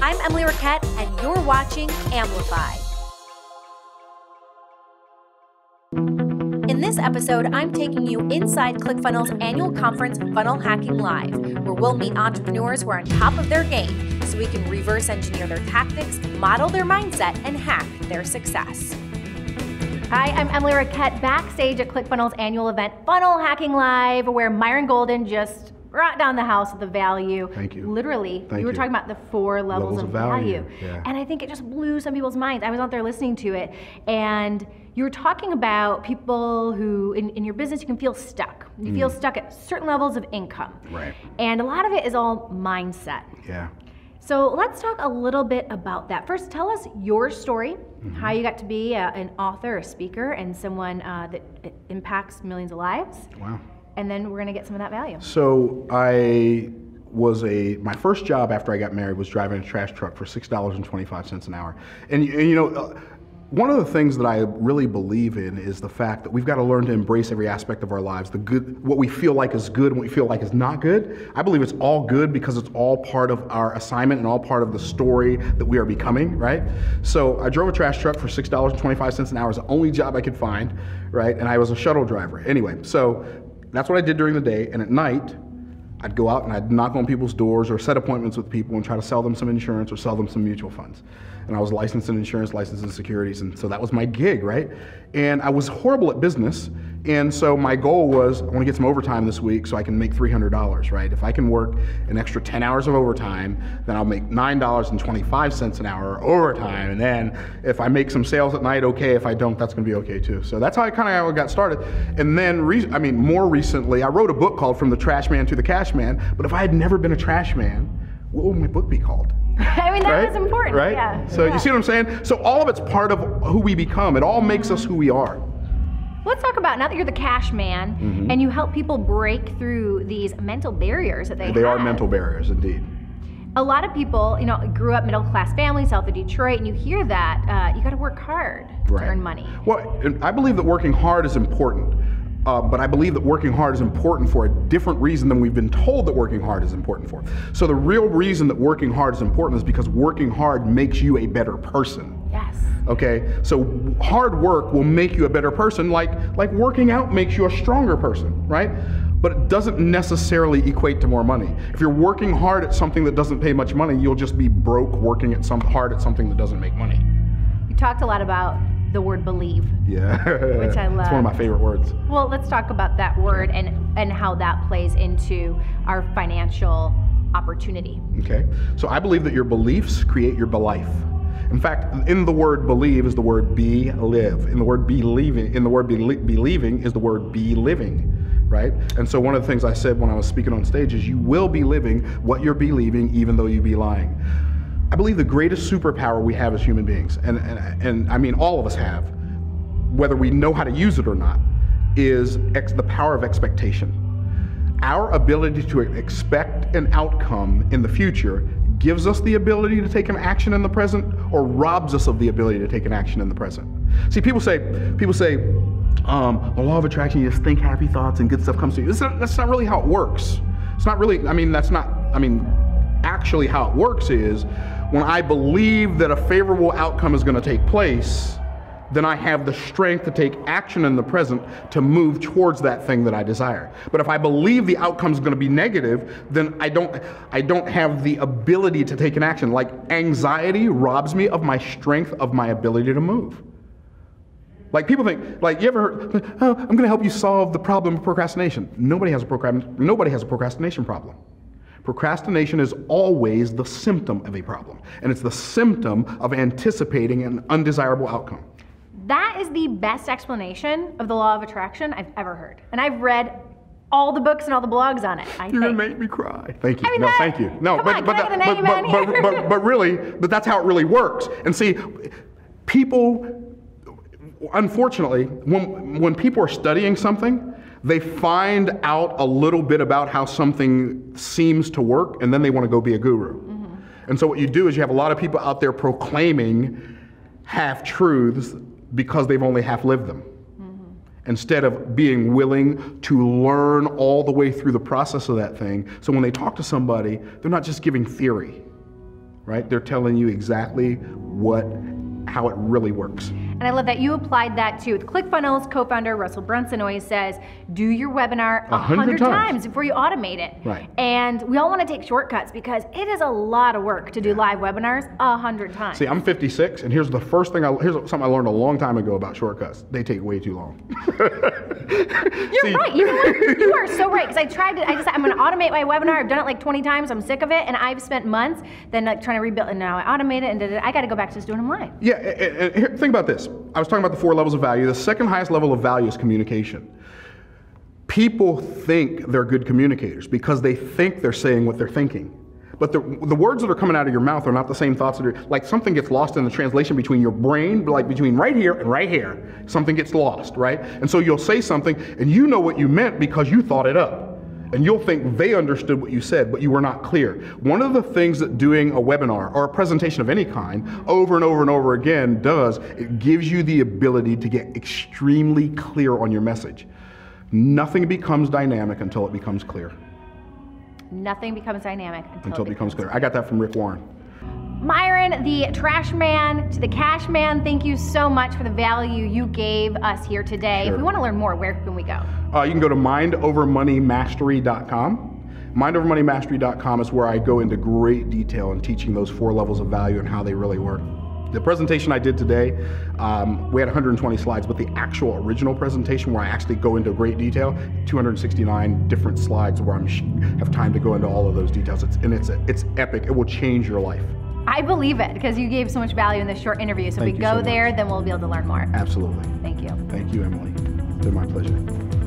I'm Emily Richett, and you're watching Amplify. In this episode, I'm taking you inside Clickfunnels' annual conference, Funnel Hacking Live, where we'll meet entrepreneurs who are on top of their game so we can reverse engineer their tactics, model their mindset, and hack their success. Hi, I'm Emily Richett, backstage at Clickfunnels' annual event, Funnel Hacking Live, where Myron Golden just brought down the house with the value. Thank you. Literally, you were talking about the 4 levels of value. Yeah. And I think it just blew some people's minds. I was out there listening to it, and you were talking about people who, in your business, you can feel stuck. You feel stuck at certain levels of income. Right. And a lot of it is all mindset. Yeah. So let's talk a little bit about that. First, tell us your story, how you got to be an author, a speaker, and someone that impacts millions of lives. Wow. And then we're gonna get some of that value. So my first job after I got married was driving a trash truck for $6.25 an hour. And you know, one of the things that I really believe in is the fact that we've got to learn to embrace every aspect of our lives. The good, what we feel like is good and what we feel like is not good. I believe it's all good because it's all part of our assignment and all part of the story that we are becoming, right? So I drove a trash truck for $6.25 an hour. It was the only job I could find, right? And I was a shuttle driver. Anyway, so that's what I did during the day, and at night, I'd go out and I'd knock on people's doors or set appointments with people and try to sell them some insurance or sell them some mutual funds. And I was licensed in insurance, licensed in securities, and so that was my gig, right? And I was horrible at business, and so my goal was, I want to get some overtime this week so I can make $300, right? If I can work an extra 10 hours of overtime, then I'll make $9.25 an hour overtime, and then if I make some sales at night, okay. If I don't, that's gonna be okay too. So that's how I kind of got started. And then, more recently, I wrote a book called From the Trash Man to the Cash Man, but if I had never been a trash man, what would my book be called? I mean, that was important, right? Yeah. So you see what I'm saying? So all of it's part of who we become. It all makes us who we are. Let's talk about, now that you're the cash man, and you help people break through these mental barriers that they have. They are mental barriers, indeed. A lot of people, you know, grew up middle-class families south of Detroit, and you hear that, you gotta work hard to earn money. Well, I believe that working hard is important. But I believe that working hard is important for a different reason than we've been told that working hard is important for. So the real reason that working hard is important is because working hard makes you a better person. Yes. Okay, so hard work will make you a better person, like working out makes you a stronger person, right? But it doesn't necessarily equate to more money. If you're working hard at something that doesn't pay much money, you'll just be broke working at hard at something that doesn't make money. You talked a lot about the word believe. Yeah. Which I love. It's one of my favorite words. Well, let's talk about that word and how that plays into our financial opportunity. Okay. So I believe that your beliefs create your belief. In fact, in the word believe is the word be, live. In the word believing is the word be living, right? And so one of the things I said when I was speaking on stage is you will be living what you're believing even though you be lying. I believe the greatest superpower we have as human beings, and I mean all of us have, whether we know how to use it or not, is the power of expectation. Our ability to expect an outcome in the future gives us the ability to take an action in the present or robs us of the ability to take an action in the present. See, people say, the law of attraction, you just think happy thoughts and good stuff comes to you. That's not really how it works. It's not really, actually how it works is when I believe that a favorable outcome is going to take place, then I have the strength to take action in the present to move towards that thing that I desire. But if I believe the outcome is going to be negative, then I don't have the ability to take an action. Like anxiety robs me of my strength, of my ability to move. Like people think, like you ever heard, oh, I'm going to help you solve the problem of procrastination. Nobody has a procrastination problem. Procrastination is always the symptom of a problem, and it's the symptom of anticipating an undesirable outcome. That is the best explanation of the law of attraction I've ever heard. And I've read all the books and all the blogs on it. You're gonna make me cry. Thank you. I mean, no, thank you. No, but that's how it really works. And see, people, unfortunately, when people are studying something, they find out a little bit about how something seems to work, and then they want to go be a guru. And so what you do is you have a lot of people out there proclaiming half-truths because they've only half lived them. Instead of being willing to learn all the way through the process of that thing. So when they talk to somebody, they're not just giving theory. right? They're telling you exactly how it really works. And I love that you applied that to ClickFunnels. Co-founder Russell Brunson always says, do your webinar 100 times before you automate it. Right. And we all want to take shortcuts because it is a lot of work to do live webinars 100 times. See, I'm 56, and here's something I learned a long time ago about shortcuts. They take way too long. You're right. You are so right. Because I'm going to automate my webinar. I've done it like 20 times. I'm sick of it, and I've spent months then like trying to rebuild. And now I automate it, and I got to go back to just doing them live. Yeah, and here, think about this. I was talking about the 4 levels of value. The second highest level of value is communication. People think they're good communicators because they think they're saying what they're thinking. But the words that are coming out of your mouth are not the same thoughts that are, like something gets lost in the translation between your brain, like between right here and right here. Something gets lost, right? And so you'll say something and you know what you meant because you thought it up. And you'll think they understood what you said, but you were not clear. One of the things that doing a webinar or a presentation of any kind over and over and over again does, it gives you the ability to get extremely clear on your message. Nothing becomes dynamic until it becomes clear. Nothing becomes dynamic until it becomes clear. I got that from Rick Warren. Myron, the trash man to the cash man, thank you so much for the value you gave us here today. Sure. If we want to learn more, where can we go? You can go to mindovermoneymastery.com. Mindovermoneymastery.com is where I go into great detail in teaching those 4 levels of value and how they really work. The presentation I did today, we had 120 slides, but the actual original presentation where I actually go into great detail, 269 different slides where I have time to go into all of those details. It's epic. It will change your life. I believe it because you gave so much value in this short interview. So if we go there, then we'll be able to learn more. Absolutely. Thank you. Thank you, Emily. It's been my pleasure.